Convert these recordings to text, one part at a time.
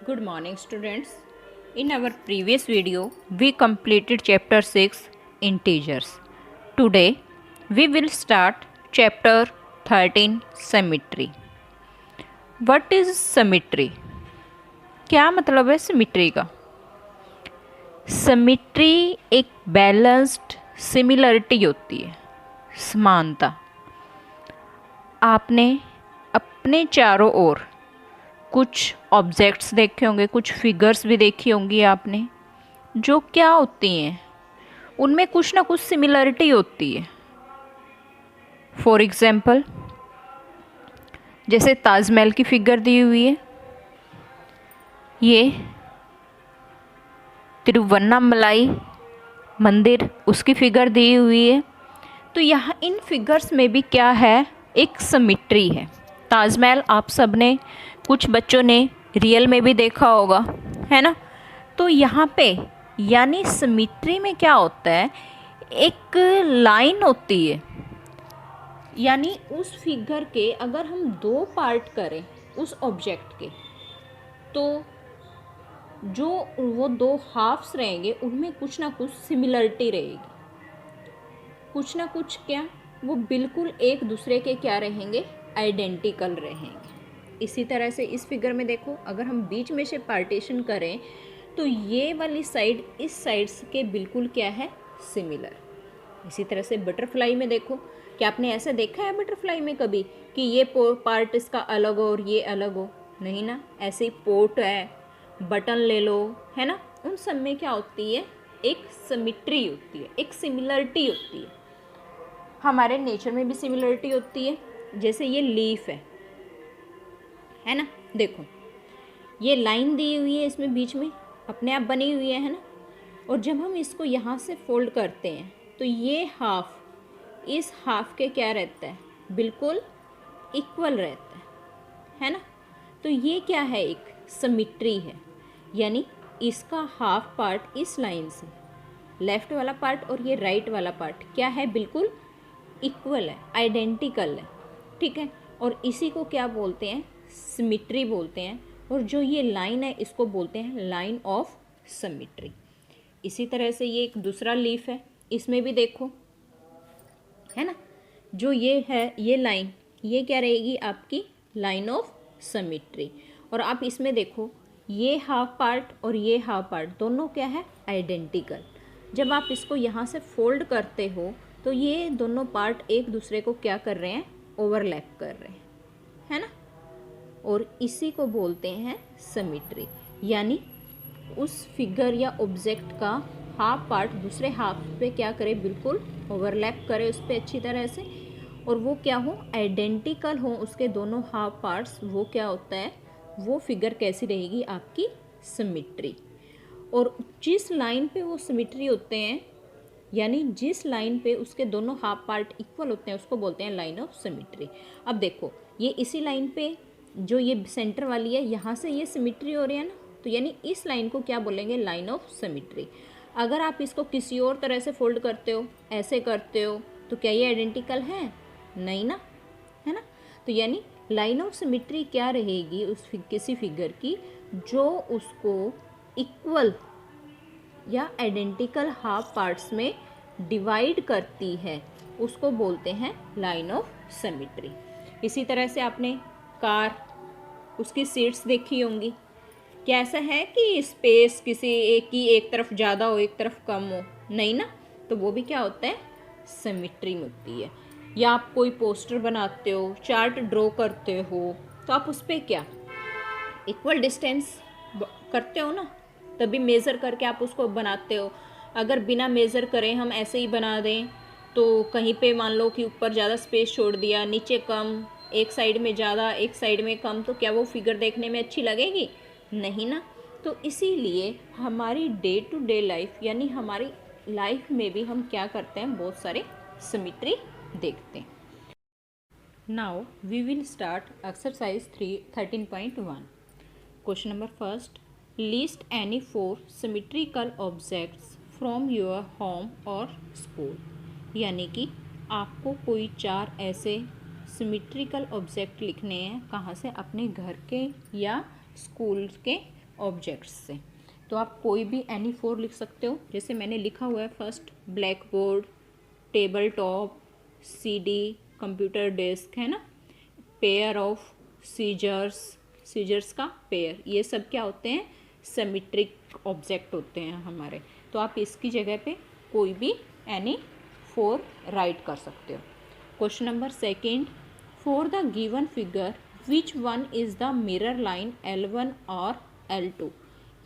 Good morning, students. In our previous video, we completed chapter 6 Integers. Today, we will start chapter 13 Symmetry. What is symmetry? क्या मतलब है symmetry का? Symmetry एक balanced similarity होती है, समानता। आपने अपने चारों ओर कुछ ऑब्जेक्ट्स देखे होंगे, कुछ फिगर्स भी देखी होंगी आपने, जो क्या होती हैं, उनमें कुछ ना कुछ सिमिलरिटी होती है। फॉर एग्ज़ाम्पल, जैसे ताजमहल की फिगर दी हुई है, ये तिरुवन्नामलाई मंदिर उसकी फिगर दी हुई है। तो यहाँ इन फिगर्स में भी क्या है, एक सिमिट्री है। ताजमहल आप सब ने, कुछ बच्चों ने रियल में भी देखा होगा, है ना। तो यहाँ पे यानी सिमिट्री में क्या होता है, एक लाइन होती है, यानी उस फिगर के अगर हम दो पार्ट करें उस ऑब्जेक्ट के, तो जो वो दो हाफ्स रहेंगे उनमें कुछ ना कुछ सिमिलरिटी रहेगी, कुछ ना कुछ क्या, वो बिल्कुल एक दूसरे के क्या रहेंगे, आइडेंटिकल रहेंगे। इसी तरह से इस फिगर में देखो, अगर हम बीच में से पार्टीशन करें तो ये वाली साइड इस साइड के बिल्कुल क्या है, सिमिलर। इसी तरह से बटरफ्लाई में देखो, क्या आपने ऐसा देखा है बटरफ्लाई में कभी कि ये पार्ट इसका अलग हो और ये अलग हो? नहीं ना। ऐसे ही पोर्ट है, बटन ले लो, है ना, उन सब में क्या होती है, एक सिमिट्री होती है, एक सिमिलरिटी होती है। हमारे नेचर में भी सिमिलरिटी होती है। जैसे ये लीफ है ना, देखो ये लाइन दी हुई है, इसमें बीच में अपने आप बनी हुई है ना। और जब हम इसको यहाँ से फोल्ड करते हैं तो ये हाफ इस हाफ के क्या रहता है, बिल्कुल इक्वल रहता है ना। तो ये क्या है, एक सिमिट्री है, यानी इसका हाफ पार्ट इस लाइन से, लेफ्ट वाला पार्ट और ये राइट वाला पार्ट क्या है, बिल्कुल इक्वल है, आइडेंटिकल है, ठीक है। और इसी को क्या बोलते हैं, सिमिट्री बोलते हैं। और जो ये लाइन है इसको बोलते हैं लाइन ऑफ सिमिट्री। इसी तरह से ये एक दूसरा लीफ है, इसमें भी देखो, है ना, जो ये है ये लाइन, ये क्या रहेगी आपकी, लाइन ऑफ सिमिट्री। और आप इसमें देखो, ये हाफ पार्ट और ये हाफ पार्ट दोनों क्या है, आइडेंटिकल। जब आप इसको यहाँ से फोल्ड करते हो तो ये दोनों पार्ट एक दूसरे को क्या कर रहे हैं, ओवरलैप कर रहे हैं, है ना। और इसी को बोलते हैं सिमिट्री, यानी उस फिगर या ऑब्जेक्ट का हाफ पार्ट दूसरे हाफ पे क्या करे, बिल्कुल ओवरलैप करे उस पर अच्छी तरह से, और वो क्या हो, आइडेंटिकल हो उसके दोनों हाफ पार्ट्स। वो क्या होता है, वो फिगर कैसी रहेगी, आपकी सिमिट्री। और जिस लाइन पे वो सिमिट्री होते हैं, यानी जिस लाइन पे उसके दोनों हाफ पार्ट इक्वल होते हैं, उसको बोलते हैं लाइन ऑफ सिमिट्री। अब देखो, ये इसी लाइन पे जो ये सेंटर वाली है, यहाँ से ये सिमिट्री हो रही है ना, तो यानी इस लाइन को क्या बोलेंगे, लाइन ऑफ सिमिट्री। अगर आप इसको किसी और तरह से फोल्ड करते हो, ऐसे करते हो, तो क्या ये आइडेंटिकल है, नहीं ना, है ना। तो यानी लाइन ऑफ सिमिट्री क्या रहेगी उस किसी फिगर की, जो उसको इक्वल या आइडेंटिकल हाफ पार्ट्स में डिवाइड करती है, उसको बोलते हैं लाइन ऑफ सिमिट्री। इसी तरह से आपने कार, उसकी सीट्स देखी होंगी, क्या ऐसा है कि स्पेस किसी एक की एक तरफ ज़्यादा हो एक तरफ कम हो, नहीं ना। तो वो भी क्या होता है, सिमिट्री में होती है। या आप कोई पोस्टर बनाते हो, चार्ट ड्रॉ करते हो, तो आप उस पर क्या इक्वल डिस्टेंस करते हो ना, तभी मेज़र करके आप उसको बनाते हो। अगर बिना मेज़र करें हम ऐसे ही बना दें, तो कहीं पे मान लो कि ऊपर ज़्यादा स्पेस छोड़ दिया, नीचे कम, एक साइड में ज़्यादा एक साइड में कम, तो क्या वो फिगर देखने में अच्छी लगेगी, नहीं ना। तो इसीलिए हमारी डे टू डे लाइफ, यानी हमारी लाइफ में भी हम क्या करते हैं, बहुत सारे सिमिट्री देखते हैं। Now we will start exercise 13.1। Question number first, list any 4 symmetrical objects from your home और स्कूल। यानी कि आपको कोई 4 ऐसे सिमिट्रिकल ऑब्जेक्ट लिखने हैं, कहाँ से, अपने घर के या स्कूल के ऑब्जेक्ट्स से। तो आप कोई भी एनी 4 लिख सकते हो, जैसे मैंने लिखा हुआ है first black board, table top, CD, computer desk, है ना, पेयर ऑफ सीजर्स, सीजर्स का पेयर, ये सब क्या होते हैं, सिमेट्रिक ऑब्जेक्ट होते हैं हमारे। तो आप इसकी जगह पे कोई भी एनी 4 राइट कर सकते हो। Question number second, for the given figure which one is the mirror line L1 और L2।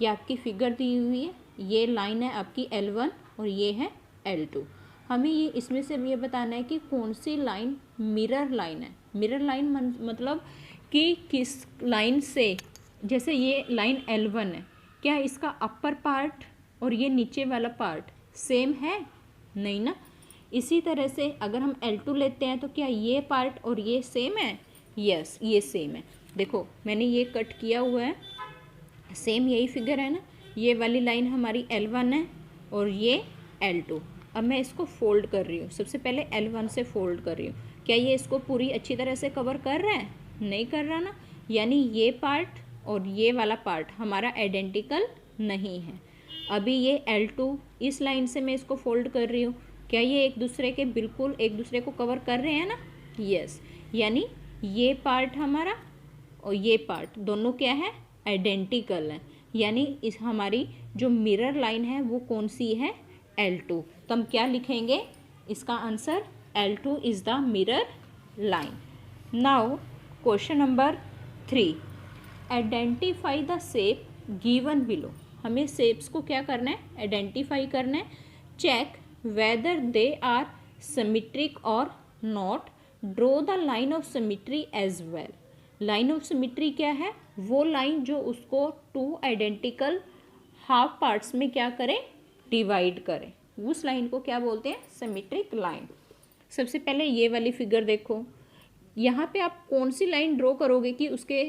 ये आपकी फिगर दी हुई है, ये लाइन है आपकी L1 और ये है L2। हमें ये इसमें से ये बताना है कि कौन सी लाइन मिरर लाइन है। मिरर लाइन मतलब कि किस लाइन से, जैसे ये लाइन L1 है, क्या इसका अपर पार्ट और ये नीचे वाला पार्ट सेम है? नहीं ना। इसी तरह से अगर हम L2 लेते हैं तो क्या ये पार्ट और ये सेम है? यस, ये सेम है। देखो मैंने ये कट किया हुआ है, सेम यही फिगर है ना। ये वाली लाइन हमारी L1 है और ये L2। अब मैं इसको फोल्ड कर रही हूँ, सबसे पहले L1 से फोल्ड कर रही हूँ। क्या ये इसको पूरी अच्छी तरह से कवर कर रहा है? नहीं कर रहा ना, यानी ये पार्ट और ये वाला पार्ट हमारा आइडेंटिकल नहीं है। अभी ये L2, इस लाइन से मैं इसको फोल्ड कर रही हूँ, क्या ये एक दूसरे के बिल्कुल एक दूसरे को कवर कर रहे हैं ना? यस, यानी ये पार्ट हमारा और ये पार्ट दोनों क्या है, आइडेंटिकल है। यानी इस हमारी जो मिरर लाइन है वो कौन सी है, L2। तो हम क्या लिखेंगे, इसका answer L2 is the mirror line. Now question number 3, identify the shape given below. हमें शेप्स को क्या करना है, आइडेंटिफाई करना है। Check whether they are symmetric और not, draw the line of symmetry as well. Line of symmetry क्या है, वो लाइन जो उसको 2 आइडेंटिकल हाफ पार्ट्स में क्या करें, डिवाइड करें, उस लाइन को क्या बोलते हैं, सिमेट्रिक लाइन। सबसे पहले ये वाली फिगर देखो, यहाँ पे आप कौन सी लाइन ड्रॉ करोगे कि उसके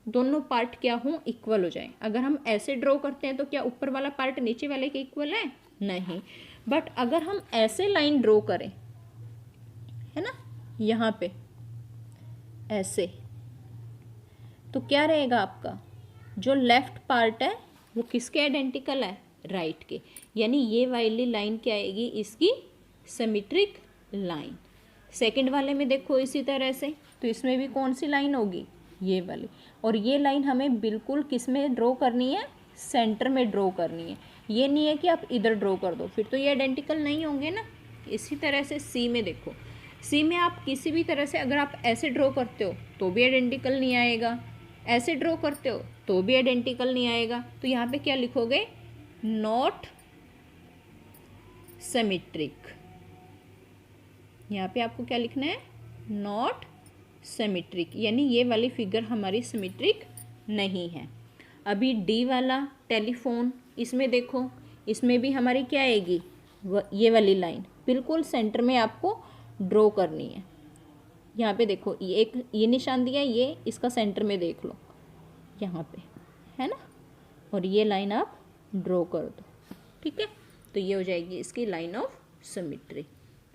दोनों पार्ट क्या हों, इक्वल हो जाए। अगर हम ऐसे ड्रॉ करते हैं तो क्या ऊपर वाला पार्ट नीचे वाले के इक्वल है? नहीं। बट अगर हम ऐसे लाइन ड्रॉ करें, है ना, यहाँ पे ऐसे, तो क्या रहेगा आपका जो लेफ्ट पार्ट है वो किसके आइडेंटिकल है, राइट के। यानी ये वाली लाइन क्या आएगी, इसकी सिमेट्रिक लाइन। सेकंड वाले में देखो इसी तरह से, तो इसमें भी कौन सी लाइन होगी, ये वाली। और ये लाइन हमें बिल्कुल किस में ड्रॉ करनी है, सेंटर में ड्रॉ करनी है। ये नहीं है कि आप इधर ड्रॉ कर दो, फिर तो ये आइडेंटिकल नहीं होंगे ना। इसी तरह से सी में देखो, सी में आप किसी भी तरह से अगर आप ऐसे ड्रॉ करते हो तो भी आइडेंटिकल नहीं आएगा, ऐसे ड्रॉ करते हो तो भी आइडेंटिकल नहीं आएगा। तो यहाँ पे क्या लिखोगे, नॉट सिमेट्रिक। यहाँ पे आपको क्या लिखना है, नॉट सिमेट्रिक, यानी ये वाली फिगर हमारी सिमेट्रिक नहीं है। अभी डी वाला टेलीफोन, इसमें देखो, इसमें भी हमारी क्या आएगी, ये वाली लाइन बिल्कुल सेंटर में आपको ड्रॉ करनी है। यहाँ पे देखो ये एक ये निशान दिया है, ये इसका सेंटर में देख लो यहाँ पे, है ना, और ये लाइन आप ड्रॉ कर दो, ठीक है। तो ये हो जाएगी इसकी लाइन ऑफ सिमेट्री।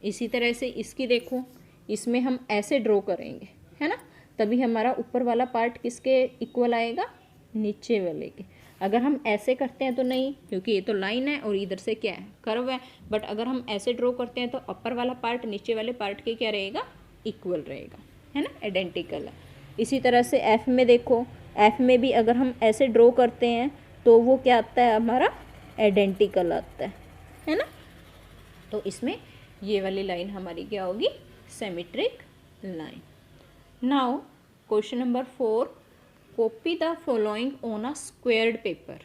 इसी तरह से इसकी देखो, इसमें हम ऐसे ड्रॉ करेंगे, है ना, तभी हमारा ऊपर वाला पार्ट किसके इक्वल आएगा, नीचे वाले के। अगर हम ऐसे करते हैं तो नहीं, क्योंकि ये तो लाइन है और इधर से क्या है, कर्व है। बट अगर हम ऐसे ड्रॉ करते हैं तो अपर वाला पार्ट नीचे वाले पार्ट के क्या रहेगा, इक्वल रहेगा, है ना, आइडेंटिकल है। इसी तरह से एफ में देखो, एफ में भी अगर हम ऐसे ड्रॉ करते हैं तो वो क्या आता है, हमारा आइडेंटिकल आता है ना। तो इसमें ये वाली लाइन हमारी क्या होगी, symmetric line. Now question number 4, copy the following on a squared paper.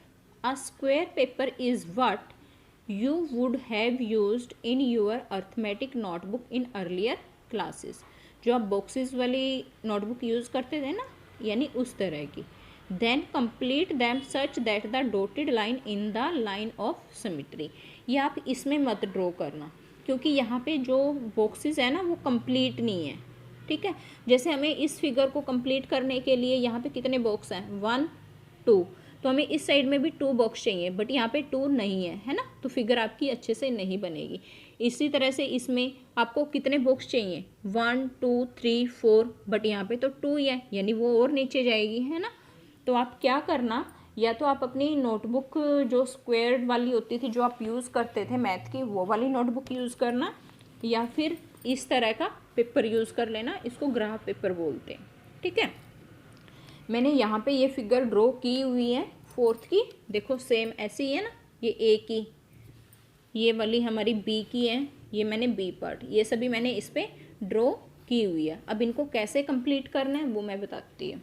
A square paper is what you would have used in your arithmetic notebook in earlier classes. जो आप बॉक्सेस वाली नोटबुक यूज़ करते थे ना, यानी उस तरह की। Then complete them such that the dotted line in the line of symmetry. ये आप इसमें मत ड्रॉ करना, क्योंकि यहाँ पे जो बॉक्सेस है ना वो कंप्लीट नहीं है, ठीक है। जैसे हमें इस फिगर को कंप्लीट करने के लिए यहाँ पे कितने बॉक्स हैं, 1 2, तो हमें इस साइड में भी 2 बॉक्स चाहिए, बट यहाँ पे 2 नहीं है ना, तो फिगर आपकी अच्छे से नहीं बनेगी। इसी तरह से इसमें आपको कितने बॉक्स चाहिए, 1 2 3 4, बट यहाँ पे तो 2 ही है, यानी वो और नीचे जाएगी, है ना। तो आप क्या करना, या तो आप अपनी नोटबुक जो स्क्वायर वाली होती थी जो आप यूज़ करते थे मैथ की, वो वाली नोटबुक यूज़ करना, या फिर इस तरह का पेपर यूज़ कर लेना, इसको ग्राफ पेपर बोलते हैं। ठीक है, मैंने यहाँ पे ये फिगर ड्रॉ की हुई है फोर्थ की, देखो सेम ऐसी ही है ना, ये ए की, ये वाली हमारी बी की है, ये मैंने बी पार्ट, ये सभी मैंने इस पर ड्रॉ की हुई है। अब इनको कैसे कंप्लीट करना है वो मैं बताती हूँ।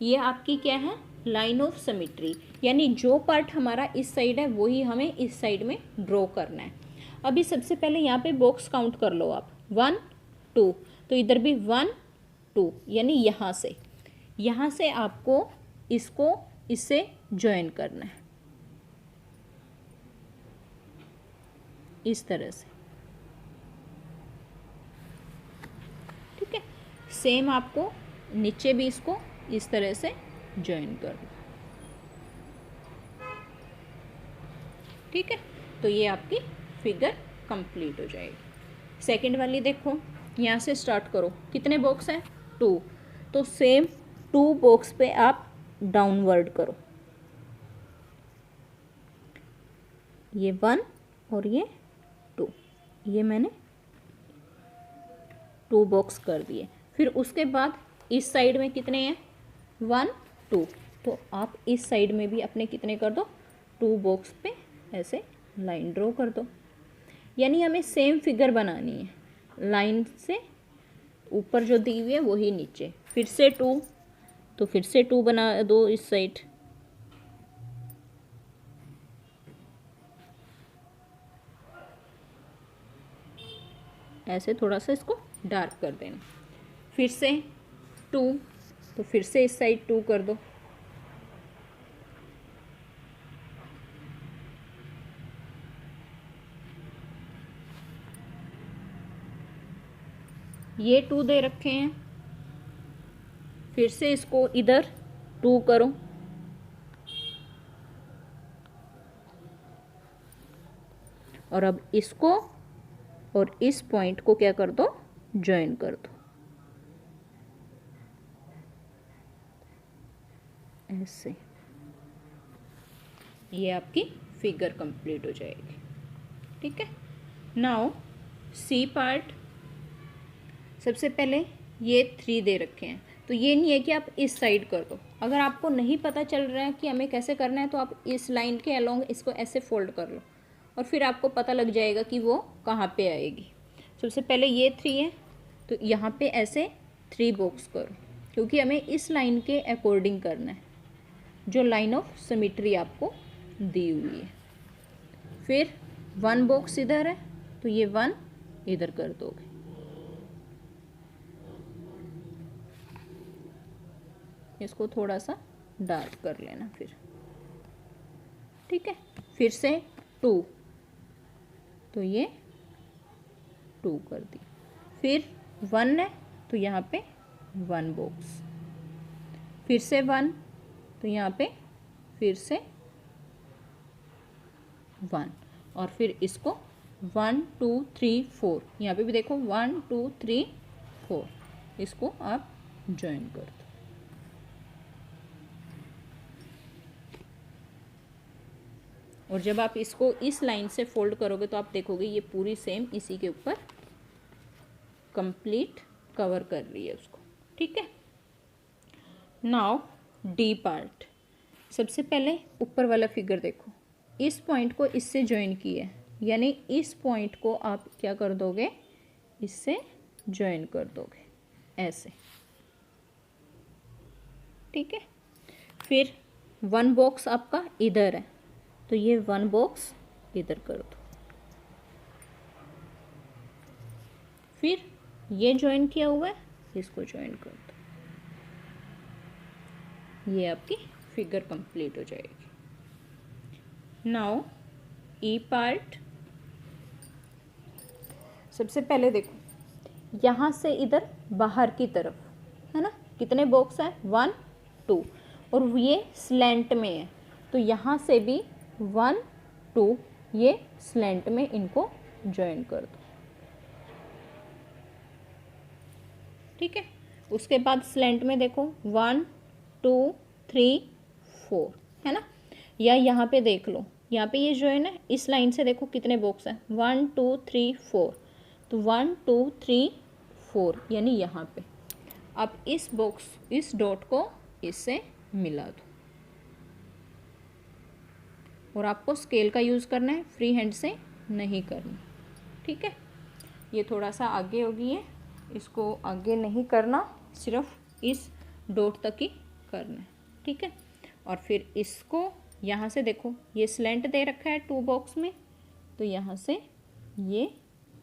ये आपकी क्या है, लाइन ऑफ सिमेट्री, यानी जो पार्ट हमारा इस साइड है वही हमें इस साइड में ड्रॉ करना है। अभी सबसे पहले यहाँ पे बॉक्स काउंट कर लो आप, 1 2, तो इधर भी 1 2, यानी यहाँ से आपको इसको इससे ज्वाइन करना है इस तरह से। ठीक है, सेम आपको नीचे भी इसको इस तरह से ज्वाइन कर लो। ठीक है, तो ये आपकी फिगर कंप्लीट हो जाएगी। सेकंड वाली देखो, यहाँ से स्टार्ट करो, कितने बॉक्स हैं, 2, तो सेम 2 बॉक्स पे आप डाउनवर्ड करो, ये 1 और ये 2, ये मैंने 2 बॉक्स कर दिए। फिर उसके बाद इस साइड में कितने हैं, 1 2, तो आप इस साइड में भी अपने कितने कर दो, 2 बॉक्स पे ऐसे लाइन ड्रॉ कर दो। यानी हमें सेम फिगर बनानी है, लाइन से ऊपर जो दी हुई है वही नीचे, फिर से 2, तो फिर से 2 बना दो इस साइड, ऐसे थोड़ा सा इसको डार्क कर देना, फिर से 2, तो फिर से इस साइड 2 कर दो, ये 2 दे रखे हैं, फिर से इसको इधर 2 करो, और अब इसको और इस पॉइंट को क्या कर दो, ज्वाइन कर दो ऐसे, ये आपकी फिगर कंप्लीट हो जाएगी। ठीक है, नाउ सी पार्ट, सबसे पहले ये 3 दे रखे हैं, तो ये नहीं है कि आप इस साइड कर दो, अगर आपको नहीं पता चल रहा है कि हमें कैसे करना है तो आप इस लाइन के अलोंग इसको ऐसे फोल्ड कर लो और फिर आपको पता लग जाएगा कि वो कहाँ पे आएगी। सबसे पहले ये 3 है, तो यहाँ पे ऐसे 3 बॉक्स करो, क्योंकि हमें इस लाइन के अकॉर्डिंग करना है जो लाइन ऑफ सिमेट्री आपको दी हुई है। फिर 1 बॉक्स इधर है, तो ये 1 इधर कर दोगे, इसको थोड़ा सा डार्क कर लेना फिर। ठीक है, फिर से 2, तो ये 2 कर दी, फिर 1 है तो यहाँ पे 1 बॉक्स, फिर से 1, तो यहाँ पे फिर से 1, और फिर इसको 1 2 3 4, यहाँ पे भी देखो 1 2 3 4, इसको आप ज्वाइन कर दो। और जब आप इसको इस लाइन से फोल्ड करोगे तो आप देखोगे ये पूरी सेम इसी के ऊपर कंप्लीट कवर कर रही है उसको। ठीक है, नाउ डी पार्ट, सबसे पहले ऊपर वाला फिगर देखो, इस पॉइंट को इससे ज्वाइन किया है, यानी इस पॉइंट को आप क्या कर दोगे, इससे ज्वाइन कर दोगे ऐसे। ठीक है, फिर 1 बॉक्स आपका इधर है, तो ये 1 बॉक्स इधर कर दो, फिर ये ज्वाइन किया हुआ है इसको ज्वाइन कर दो, ये आपकी फिगर कंप्लीट हो जाएगी। नाउ ई पार्ट, सबसे पहले देखो यहाँ से इधर बाहर की तरफ है ना, कितने बॉक्स हैं, 1 2, और ये स्लैंट में है, तो यहाँ से भी 1 2, ये स्लैंट में इनको ज्वाइन कर दो। ठीक है, उसके बाद स्लैंट में देखो 1 2 3 4 है ना, या यहाँ पे देख लो, यहाँ पे ये जो है ना इस लाइन से देखो कितने बॉक्स हैं, 1 2 3 4, तो 1 2 3 4 यानी यहाँ पे। अब इस बॉक्स इस डॉट को इससे मिला दो और आपको स्केल का यूज़ करना है, फ्री हैंड से नहीं करना, ठीक है। ये थोड़ा सा आगे हो गई है, इसको आगे नहीं करना, सिर्फ इस डॉट तक ही करना है, ठीक है। और फिर इसको यहाँ से देखो ये स्लेंट दे रखा है 2 बॉक्स में, तो यहाँ से ये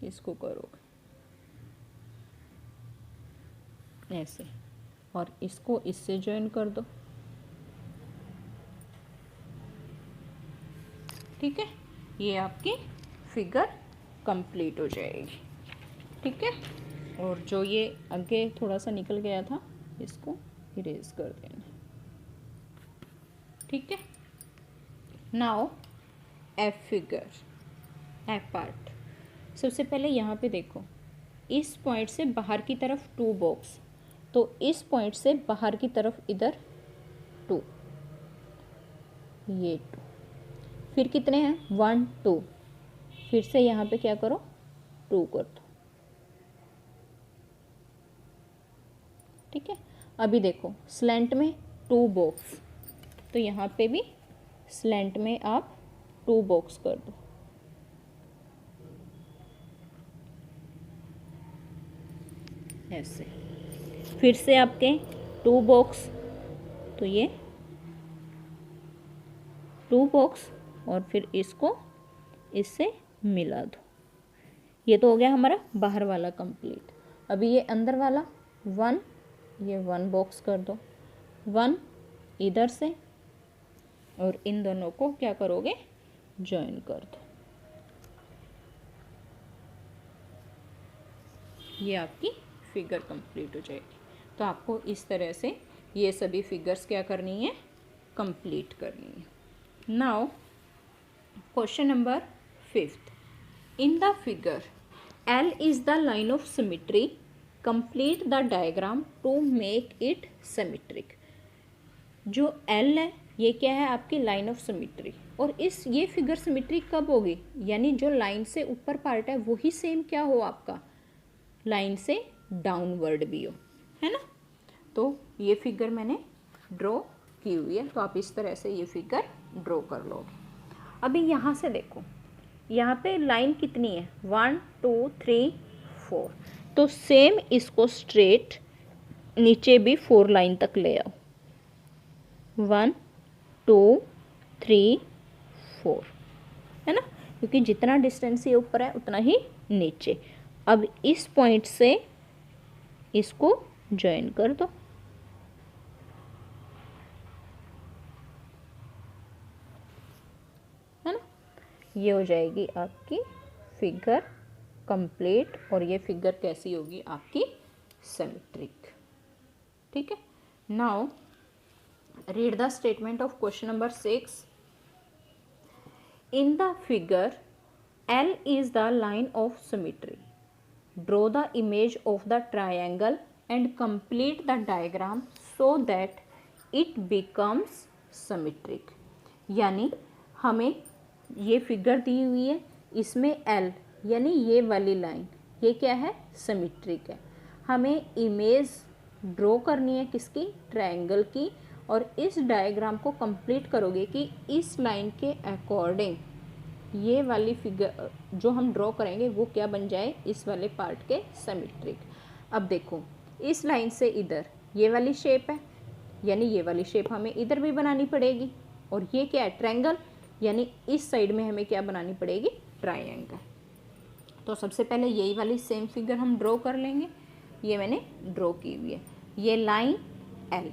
इसको करोगे ऐसे और इसको इससे ज्वाइन कर दो, ठीक है। ये आपकी फिगर कंप्लीट हो जाएगी, ठीक है। और जो ये आगे थोड़ा सा निकल गया था इसको इरेज कर देना, ठीक है। Now F figure, F part. सबसे पहले यहाँ पे देखो, इस पॉइंट से बाहर की तरफ 2 बॉक्स, तो इस पॉइंट से बाहर की तरफ इधर 2, ये 2, फिर कितने हैं 1 2, फिर से यहाँ पे क्या करो 2 कर दो, ठीक है। अभी देखो स्लैंट में 2 बॉक्स, तो यहाँ पे भी स्लैंट में आप 2 बॉक्स कर दो, ऐसे। फिर से आपके 2 बॉक्स, तो ये 2 बॉक्स और फिर इसको इससे मिला दो। ये तो हो गया हमारा बाहर वाला कंप्लीट। अभी ये अंदर वाला 1, ये 1 बॉक्स कर दो, 1 इधर से और इन दोनों को क्या करोगे ज्वाइन कर दो। ये आपकी फिगर कंप्लीट हो जाएगी। तो आपको इस तरह से ये सभी फिगर्स क्या करनी है, कंप्लीट करनी है। Now question number 5th, in the figure L is the line of symmetry, complete the diagram to make it symmetric. जो L है ये क्या है, आपकी लाइन ऑफ सिमेट्री, और ये फिगर सिमेट्रिक कब होगी, यानी जो लाइन से ऊपर पार्ट है वही सेम क्या हो, आपका लाइन से डाउनवर्ड भी हो, है ना। तो ये फिगर मैंने ड्रॉ की हुई है, तो आप इस तरह से ये फिगर ड्रॉ कर लोगे। अभी यहाँ से देखो, यहाँ पे लाइन कितनी है 1 2 3 4, तो सेम इसको स्ट्रेट नीचे भी 4 लाइन तक ले आओ, 1 2 3 4, है ना, क्योंकि जितना डिस्टेंस ये ऊपर है उतना ही नीचे। अब इस पॉइंट से इसको ज्वाइन कर दो, है ना। ये हो जाएगी आपकी फिगर कंप्लीट, और ये फिगर कैसी होगी आपकी सिमेट्रिक, ठीक है। Now read the statement of question number 6। In the figure L is the line of symmetry. Draw the image of the triangle and complete the diagram so that it becomes symmetric. यानी हमें ये figure दी हुई है, इसमें L यानी ये वाली line ये क्या है सिमेट्रिक है। हमें इमेज ड्रॉ करनी है किसकी, ट्रायंगल की, और इस डायग्राम को कंप्लीट करोगे कि इस लाइन के अकॉर्डिंग ये वाली फिगर जो हम ड्रॉ करेंगे वो क्या बन जाए, इस वाले पार्ट के सिमेट्रिक। अब देखो इस लाइन से इधर ये वाली शेप है, यानी ये वाली शेप हमें इधर भी बनानी पड़ेगी, और ये क्या है ट्रायंगल, यानी इस साइड में हमें क्या बनानी पड़ेगी ट्रायंगल। तो सबसे पहले यही वाली सेम फिगर हम ड्रॉ कर लेंगे, ये मैंने ड्रॉ की हुई है, ये लाइन L।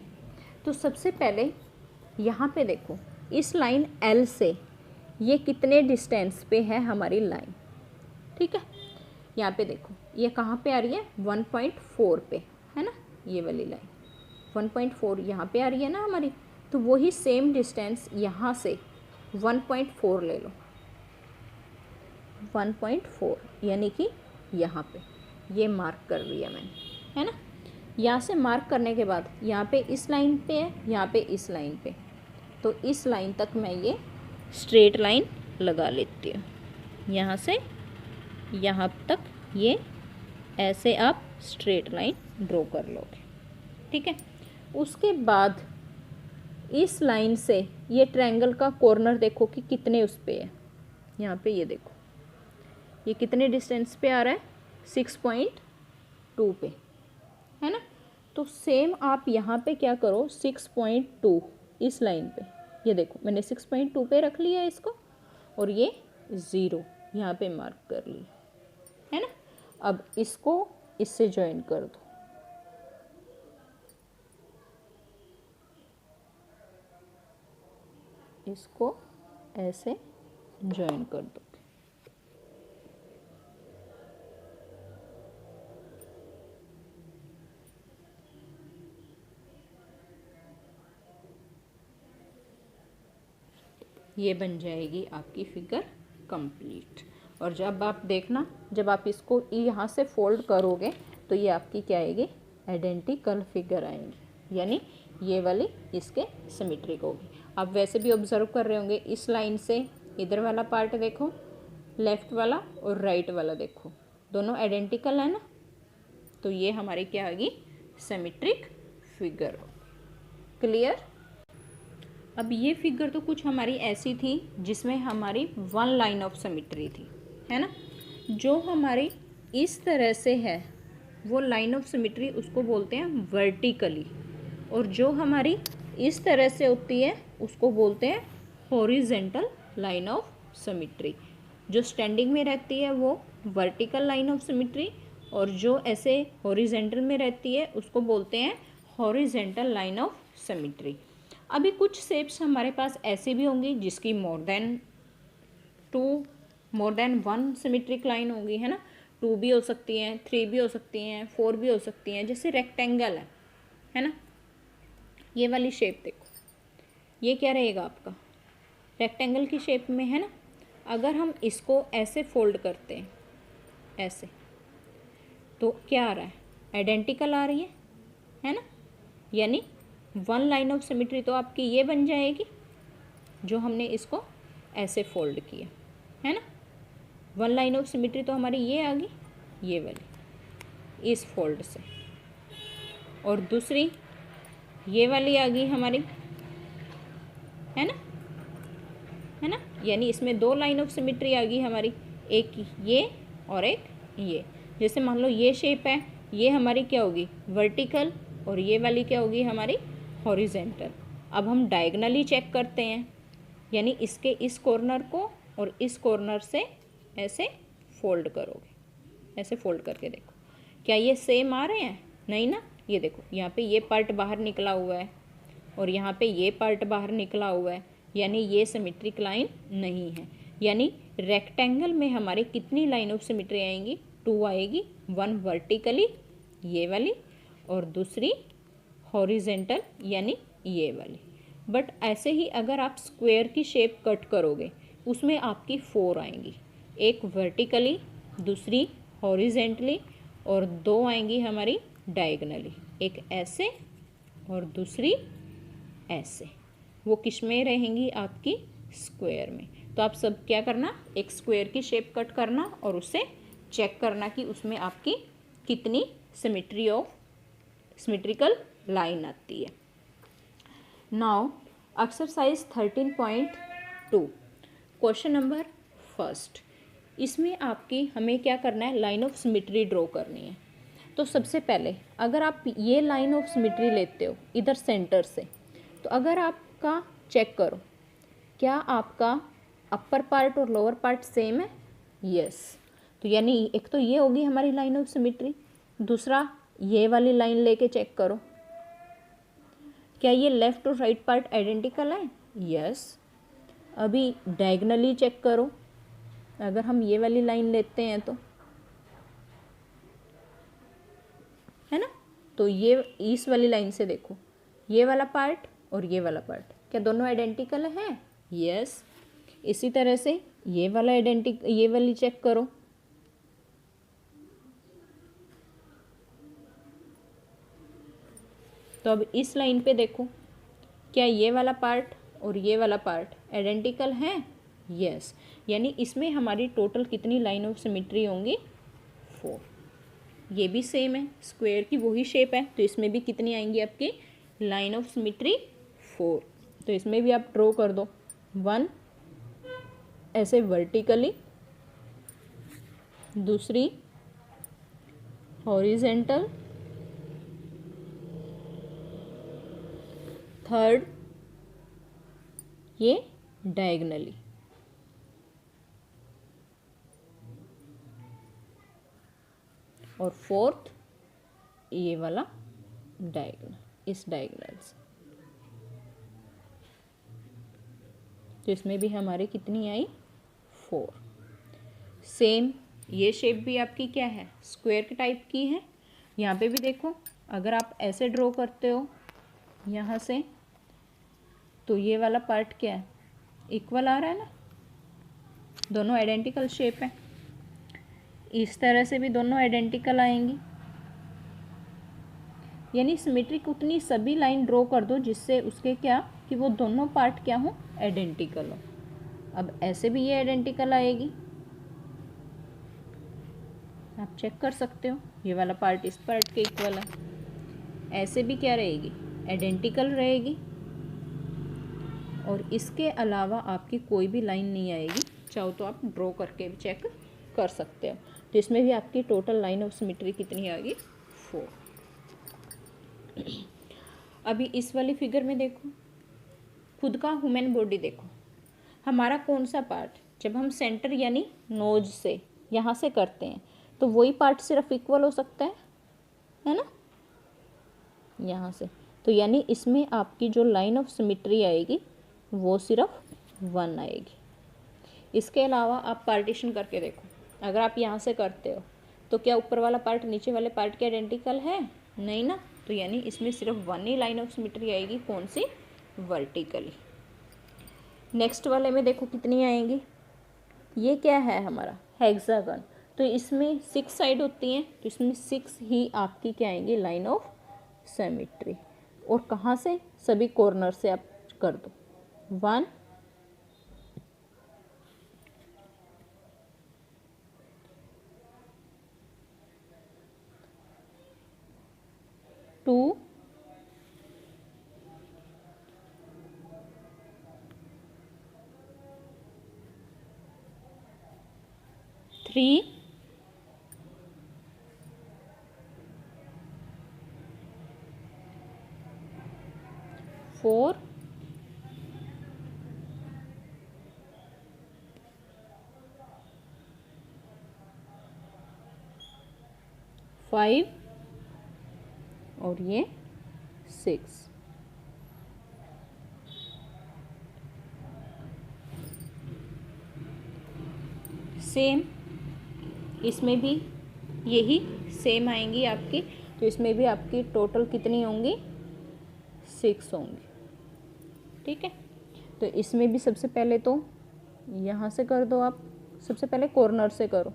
तो सबसे पहले यहाँ पे देखो इस लाइन L से ये कितने डिस्टेंस पे है हमारी लाइन, ठीक है। यहाँ पे देखो ये कहाँ पे आ रही है 1.4 पे, है ना, ये वाली लाइन 1.4 यहाँ पे आ रही है ना हमारी, तो वही सेम डिस्टेंस यहाँ से 1.4 ले लो, 1.4 यानी कि यहाँ पे ये मार्क कर लिया मैंने, है ना। यहाँ से मार्क करने के बाद यहाँ पे इस लाइन पे है, यहाँ पे इस लाइन पे, तो इस लाइन तक मैं ये स्ट्रेट लाइन लगा लेती हूँ। यहाँ से यहाँ तक ये ऐसे आप स्ट्रेट लाइन ड्रॉ कर लोगे, ठीक है। उसके बाद इस लाइन से ये ट्रायंगल का कॉर्नर देखो कि कितने उस पे है। यहाँ पे ये देखो ये कितने डिस्टेंस पे आ रहा है, 6.2 पे, है ना। तो सेम आप यहाँ पे क्या करो, 6.2 इस लाइन पे, ये देखो मैंने 6.2 पे रख लिया इसको, और ये 0 यहाँ पे मार्क कर लिया, है ना। अब इसको इससे ज्वाइन कर दो, इसको ऐसे ज्वाइन कर दो। ये बन जाएगी आपकी फिगर कंप्लीट। और जब आप देखना, जब आप इसको यहाँ से फोल्ड करोगे तो ये आपकी क्या आएगी, आइडेंटिकल फिगर आएंगी, यानी ये वाली इसके सिमेट्रिक होगी। आप वैसे भी ऑब्जर्व कर रहे होंगे, इस लाइन से इधर वाला पार्ट देखो, लेफ़्ट वाला और राइट वाला देखो, दोनों आइडेंटिकल है ना, तो ये हमारी क्या आएगी, सिमेट्रिक फिगर होगी। क्लियर। अब ये फिगर तो कुछ हमारी ऐसी थी जिसमें हमारी वन लाइन ऑफ सिमेट्री थी, है ना। जो हमारी इस तरह से है वो लाइन ऑफ सिमेट्री उसको बोलते हैं वर्टिकली, और जो हमारी इस तरह से होती है उसको बोलते हैं हॉरिजेंटल लाइन ऑफ सिमेट्री। जो स्टैंडिंग में रहती है वो वर्टिकल लाइन ऑफ सिमेट्री, और जो ऐसे हॉरिजेंटल में रहती है उसको बोलते हैं हॉरिजेंटल लाइन ऑफ सिमेट्री। अभी कुछ शेप्स हमारे पास ऐसे भी होंगी जिसकी more than one symmetric line होगी, है ना। 2 भी हो सकती हैं, 3 भी हो सकती हैं, 4 भी हो सकती हैं, जैसे रेक्टेंगल है ना। ये वाली शेप देखो, ये क्या रहेगा आपका, रेक्टेंगल की शेप में, है ना। अगर हम इसको ऐसे फोल्ड करते हैं ऐसे, तो क्या आ रहा है, आइडेंटिकल आ रही है ना। यानी वन लाइन ऑफ सिमेट्री तो आपकी ये बन जाएगी जो हमने इसको ऐसे फोल्ड किया, है ना। वन लाइन ऑफ सिमेट्री तो हमारी ये आ गई, ये वाली इस फोल्ड से, और दूसरी ये वाली आ गई हमारी, है ना। यानी इसमें 2 लाइन ऑफ सिमेट्री आ गई हमारी, एक ये और एक ये। जैसे मान लो ये शेप है, ये हमारी क्या होगी, वर्टिकल, और ये वाली क्या होगी हमारी, हॉरिजेंटल। अब हम डायगनली चेक करते हैं, यानी इसके इस कॉर्नर को और इस कॉर्नर से ऐसे फोल्ड करोगे, ऐसे फोल्ड करके देखो क्या ये सेम आ रहे हैं, नहीं ना। ये देखो यहाँ पे ये पार्ट बाहर निकला हुआ है और यहाँ पे ये पार्ट बाहर निकला हुआ है, यानी ये सिमेट्रिक लाइन नहीं है। यानी रेक्टेंगल में हमारे कितनी लाइन ऑफ सिमेट्री आएंगी, 2 आएगी, 1 वर्टिकली ये वाली, और दूसरी हॉरिजेंटल यानी ये वाली। बट ऐसे ही अगर आप स्क्वायर की शेप कट करोगे उसमें आपकी 4 आएंगी, एक वर्टिकली, दूसरी हॉरिजेंटली, और 2 आएंगी हमारी डायगनली, एक ऐसे और दूसरी ऐसे। वो किस में रहेंगी, आपकी स्क्वायर में। तो आप सब क्या करना, एक स्क्वायर की शेप कट करना और उससे चेक करना कि उसमें आपकी कितनी सिमेट्रिकल लाइन आती है। Now exercise 13.2 question number first. इसमें आपकी हमें क्या करना है, लाइन ऑफ सिमेट्री ड्रॉ करनी है। तो सबसे पहले अगर आप ये लाइन ऑफ सिमेट्री लेते हो इधर सेंटर से, तो अगर आपका चेक करो क्या आपका अपर पार्ट और लोअर पार्ट सेम है, यस। तो यानी एक तो ये होगी हमारी लाइन ऑफ सिमेट्री, दूसरा ये वाली लाइन लेके चेक करो क्या ये लेफ़्ट और राइट पार्ट आइडेंटिकल है, यस। अभी डायगनली चेक करो, अगर हम ये वाली लाइन लेते हैं तो, है ना। तो ये इस वाली लाइन से देखो ये वाला पार्ट और ये वाला पार्ट क्या दोनों आइडेंटिकल है, यस। इसी तरह से ये वाला ये वाली चेक करो, तो अब इस लाइन पे देखो क्या ये वाला पार्ट और ये वाला पार्ट आइडेंटिकल है, यस, यानी इसमें हमारी टोटल कितनी लाइन ऑफ सिमेट्री होंगी, 4। ये भी सेम है, स्क्वायर की वही शेप है, तो इसमें भी कितनी आएंगी आपकी लाइन ऑफ सिमेट्री, 4। तो इसमें भी आप ड्रॉ कर दो, 1 ऐसे वर्टिकली, दूसरी हॉरिजेंटल, थर्ड ये डायगनली, और फोर्थ ये वाला डायगनल, इस डायगनल से। तो इसमें भी हमारी कितनी आई, 4। सेम ये शेप भी आपकी क्या है, स्क्वायर के टाइप की है। यहाँ पे भी देखो, अगर आप ऐसे ड्रॉ करते हो यहाँ से, तो ये वाला पार्ट क्या है, इक्वल आ रहा है ना, दोनों आइडेंटिकल शेप है। इस तरह से भी दोनों आइडेंटिकल आएंगी, यानी सिमेट्रिक उतनी सभी लाइन ड्रॉ कर दो जिससे उसके क्या, कि वो दोनों पार्ट क्या हो, आइडेंटिकल हो। अब ऐसे भी ये आइडेंटिकल आएगी, आप चेक कर सकते हो, ये वाला पार्ट इस पार्ट के इक्वल है। ऐसे भी क्या रहेगी, आइडेंटिकल रहेगी, और इसके अलावा आपकी कोई भी लाइन नहीं आएगी। चाहो तो आप ड्रॉ करके भी चेक कर सकते हो। तो इसमें भी आपकी टोटल लाइन ऑफ सिमेट्री कितनी आ गई, 4। अभी इस वाली फिगर में देखो, खुद का ह्यूमन बॉडी देखो, हमारा कौन सा पार्ट, जब हम सेंटर यानी नोज से यहाँ से करते हैं तो वही पार्ट सिर्फ इक्वल हो सकता है ना, यहाँ से। तो यानी इसमें आपकी जो लाइन ऑफ सिमेट्री आएगी वो सिर्फ 1 आएगी। इसके अलावा आप पार्टीशन करके देखो, अगर आप यहाँ से करते हो तो क्या ऊपर वाला पार्ट नीचे वाले पार्ट के आइडेंटिकल है, नहीं ना। तो यानी इसमें सिर्फ 1 ही लाइन ऑफ सिमेट्री आएगी, कौन सी, वर्टिकली। नेक्स्ट वाले में देखो कितनी आएंगी, ये क्या है हमारा हेक्सागन, तो इसमें 6 साइड होती हैं, तो इसमें 6 ही आपकी क्या आएंगी लाइन ऑफ सिमेट्री। और कहाँ से, सभी कॉर्नर से आप कर दो, 1 2 3 4 5 और ये 6। सेम इसमें भी यही सेम आएंगी आपकी, तो इसमें भी आपकी टोटल कितनी होंगी, 6 होंगी, ठीक है। तो इसमें भी सबसे पहले तो यहाँ से कर दो आप, सबसे पहले कॉर्नर से करो,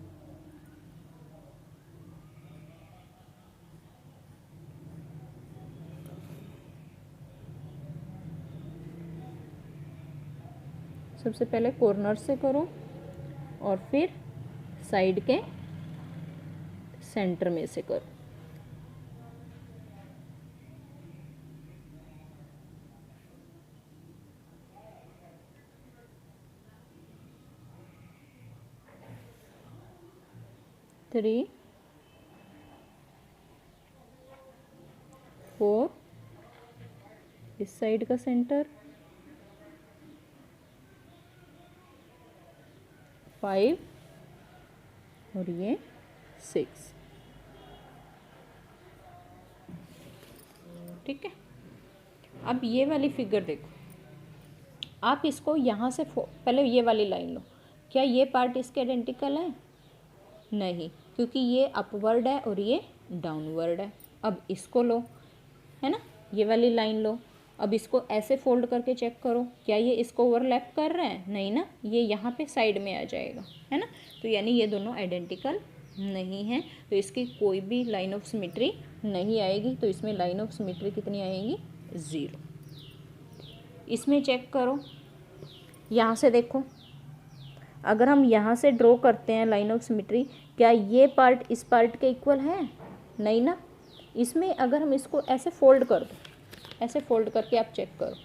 सबसे पहले कॉर्नर से करो और फिर साइड के सेंटर में से करो। थ्री 4 इस साइड का सेंटर, 5 और ये 6, ठीक है। अब ये वाली फिगर देखो, आप इसको यहाँ से पहले ये वाली लाइन लो, क्या ये पार्ट इसके आइडेंटिकल है, नहीं, क्योंकि ये अपवर्ड है और ये डाउनवर्ड है। अब इसको लो, है ना, ये वाली लाइन लो, अब इसको ऐसे फोल्ड करके चेक करो, क्या ये इसको ओवरलैप कर रहे हैं, नहीं ना, ये यहाँ पे साइड में आ जाएगा, है ना। तो यानी ये दोनों आइडेंटिकल नहीं है, तो इसकी कोई भी लाइन ऑफ सिमेट्री नहीं आएगी। तो इसमें लाइन ऑफ सिमेट्री कितनी आएगी, 0। इसमें चेक करो, यहाँ से देखो, अगर हम यहाँ से ड्रॉ करते हैं लाइन ऑफ सिमेट्री, क्या ये पार्ट इस पार्ट के इक्वल है? नहीं ना। इसमें अगर हम इसको ऐसे फोल्ड कर दो, ऐसे फोल्ड करके आप चेक करो,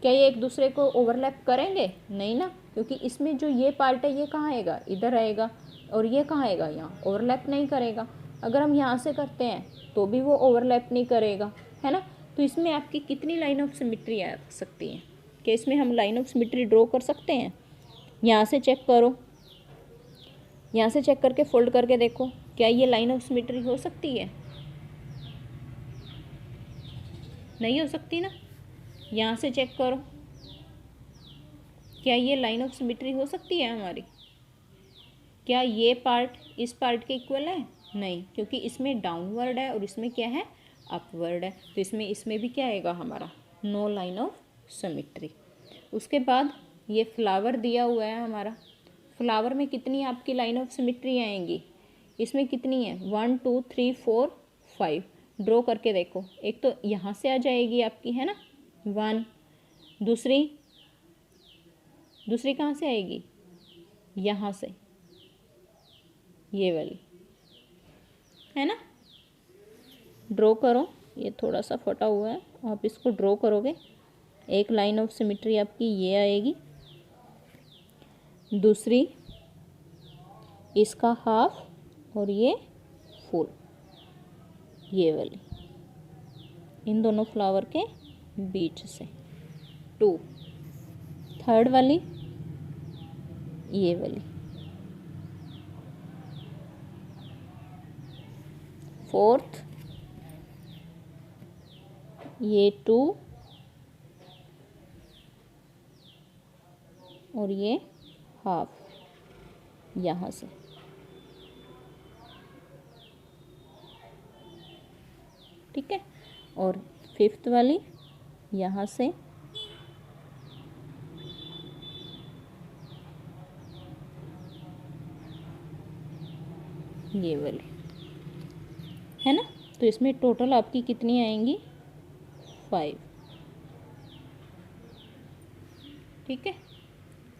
क्या ये एक दूसरे को ओवरलैप करेंगे? नहीं ना, क्योंकि इसमें जो ये पार्ट है ये कहाँ आएगा? इधर आएगा, और ये कहाँ आएगा? यहाँ। ओवरलैप नहीं करेगा। अगर हम यहाँ से करते हैं तो भी वो ओवरलैप नहीं करेगा, है ना। तो इसमें आपकी कितनी लाइन ऑफ सिमेट्री आ सकती है? क्या इसमें हम लाइन ऑफ सिमेट्री ड्रॉ कर सकते हैं? यहाँ से चेक करो, यहाँ से चेक करके फोल्ड करके देखो, क्या ये लाइन ऑफ सिमेट्री हो सकती है? नहीं हो सकती ना। यहाँ से चेक करो, क्या ये लाइन ऑफ सिमेट्री हो सकती है हमारी? क्या ये पार्ट इस पार्ट के इक्वल है? नहीं, क्योंकि इसमें डाउनवर्ड है और इसमें क्या है? अपवर्ड है। तो इसमें भी क्या आएगा हमारा? No line of symmetry. उसके बाद ये फ्लावर दिया हुआ है हमारा, फ्लावर में कितनी आपकी लाइन ऑफ सिमेट्री आएंगी? इसमें कितनी है? 1 2 3 4 5। ड्रॉ करके देखो, एक तो यहाँ से आ जाएगी आपकी, है ना, 1। दूसरी कहाँ से आएगी? यहाँ से, ये वाली, है ना। ड्रॉ करो, ये थोड़ा सा फटा हुआ है, आप इसको ड्रॉ करोगे, एक लाइन ऑफ सिमेट्री आपकी ये आएगी, दूसरी इसका हाफ, और ये फुल, ये वाली, इन दोनों फ्लावर के बीच से 2। थर्ड वाली ये वाली, फोर्थ ये 2, और ये हाफ यहाँ से, ठीक है। और फिफ्थ वाली यहाँ से, ये वाली, है ना। तो इसमें टोटल आपकी कितनी आएंगी? 5, ठीक है।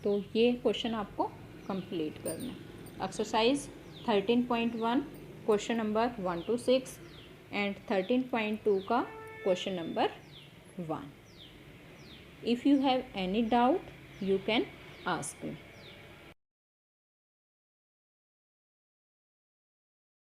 तो ये क्वेश्चन आपको कंप्लीट करना है। Exercise 13.1 question number 1 to 6 and 13.2 का question number 1। If you have any doubt you can ask me.